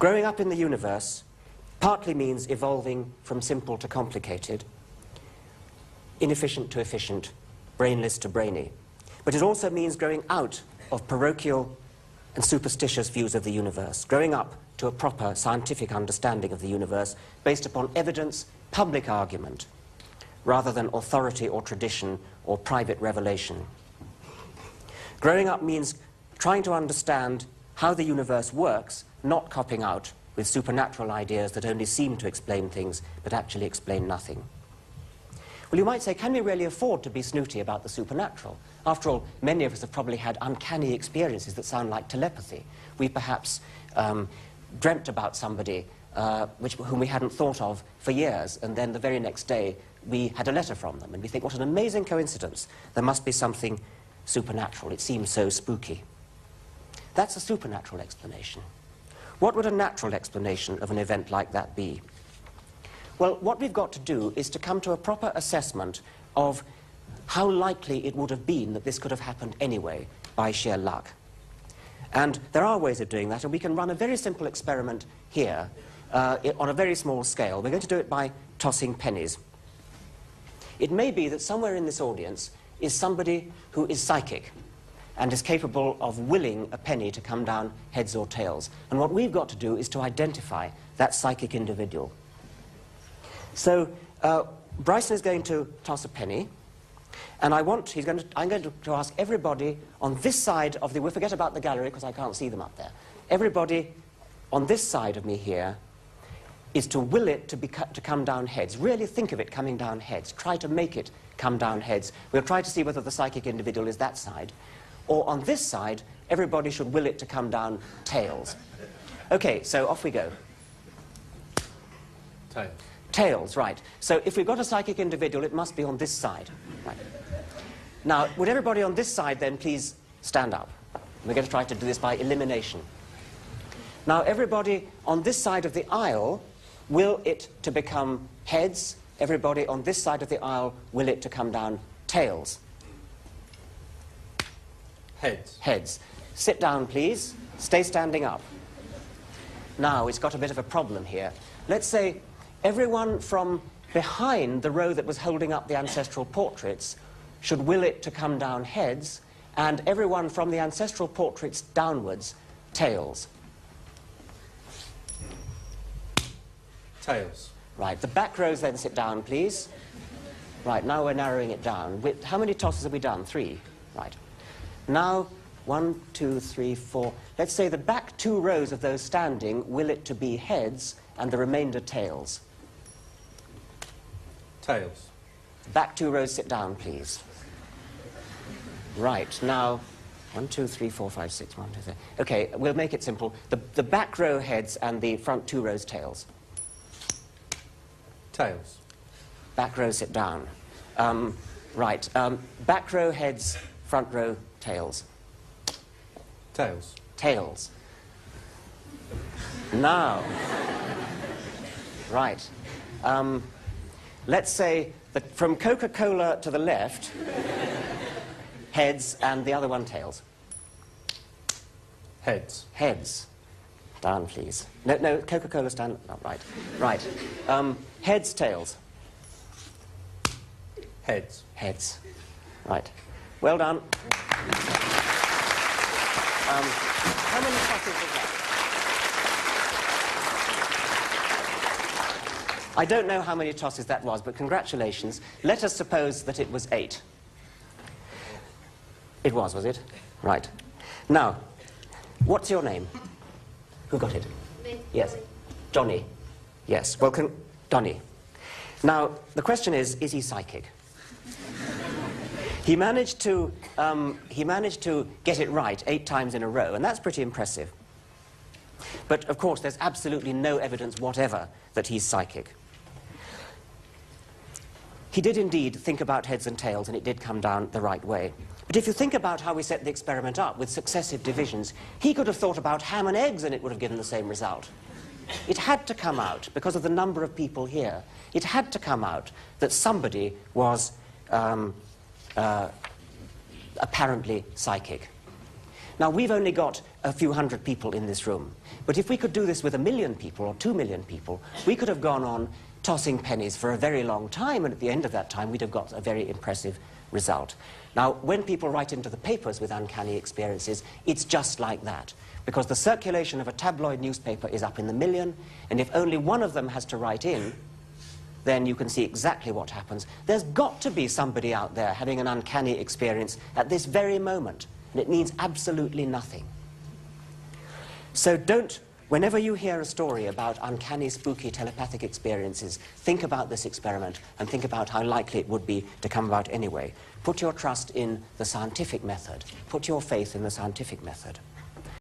Growing up in the universe partly means evolving from simple to complicated, inefficient to efficient, brainless to brainy. But it also means growing out of parochial and superstitious views of the universe, growing up to a proper scientific understanding of the universe based upon evidence, public argument, rather than authority or tradition or private revelation. Growing up means trying to understand how the universe works, not copping out with supernatural ideas that only seem to explain things but actually explain nothing. Well, you might say, can we really afford to be snooty about the supernatural? After all, many of us have probably had uncanny experiences that sound like telepathy. We perhaps dreamt about somebody whom we hadn't thought of for years, and then the very next day we had a letter from them, and we think, what an amazing coincidence. There must be something supernatural. It seems so spooky. That's a supernatural explanation. What would a natural explanation of an event like that be? Well, what we've got to do is to come to a proper assessment of how likely it would have been that this could have happened anyway by sheer luck. And there are ways of doing that, and we can run a very simple experiment here on a very small scale. We're going to do it by tossing pennies. It may be that somewhere in this audience is somebody who is psychic and is capable of willing a penny to come down heads or tails. And what we've got to do is to identify that psychic individual. So Bryson is going to toss a penny, and I'm going to ask everybody on this side of the... We'll forget about the gallery because I can't see them up there. Everybody on this side of me here is to will it to come down heads. Really think of it coming down heads. Try to make it come down heads. We'll try to see whether the psychic individual is that side. Or on this side, everybody should will it to come down tails. Okay, so off we go. Tails. Tails, right. So if we've got a psychic individual, it must be on this side. Right. Now, would everybody on this side then please stand up? We're going to try to do this by elimination. Now, everybody on this side of the aisle, will it to become heads? Everybody on this side of the aisle, will it to come down tails? Heads. Heads. Sit down, please. Stay standing up. Now, it's got a bit of a problem here. Let's say everyone from behind the row that was holding up the ancestral portraits should will it to come down heads, and everyone from the ancestral portraits downwards, tails. Tails. Right, the back rows then sit down, please. Right, now we're narrowing it down. How many tosses have we done? 3. Right. Now, 1, 2, 3, 4. Let's say the back 2 rows of those standing will it to be heads, and the remainder tails. Tails. Back 2 rows sit down, please. Right, now, 1, 2, 3, 4, 5, 6, 1, 2, 3. Okay, we'll make it simple. The back row heads and the front 2 rows tails. Tails. Back row sit down. Right, back row heads, front row tails. Tails. Tails. Now, right. Let's say that from Coca-Cola to the left, heads, and the other one tails. Heads. Heads. Down, please. No, Coca-Cola stand. Oh, right. Right. Heads, tails. Heads. Heads. Right. Well done. How many tosses was that? I don't know how many tosses that was, but congratulations. Let us suppose that it was 8. It was it? Right. Now, what's your name? Who got it? Me. Yes. Johnny. Yes. Well, Donny. Now, the question is he psychic? He managed to get it right 8 times in a row, and that's pretty impressive. But, of course, there's absolutely no evidence whatever that he's psychic. He did indeed think about heads and tails, and it did come down the right way. But if you think about how we set the experiment up with successive divisions, he could have thought about ham and eggs and it would have given the same result. It had to come out, because of the number of people here, it had to come out that somebody was apparently psychic. Now, we've only got a few hundred people in this room, but if we could do this with 1 million people or 2 million people, we could have gone on tossing pennies for a very long time, and at the end of that time, we'd have got a very impressive result. Now, when people write into the papers with uncanny experiences, it's just like that, because the circulation of a tabloid newspaper is up in the million, and if only one of them has to write in, then you can see exactly what happens. There's got to be somebody out there having an uncanny experience at this very moment, and it means absolutely nothing. So don't, whenever you hear a story about uncanny, spooky, telepathic experiences, think about this experiment and think about how likely it would be to come about anyway. Put your trust in the scientific method. Put your faith in the scientific method.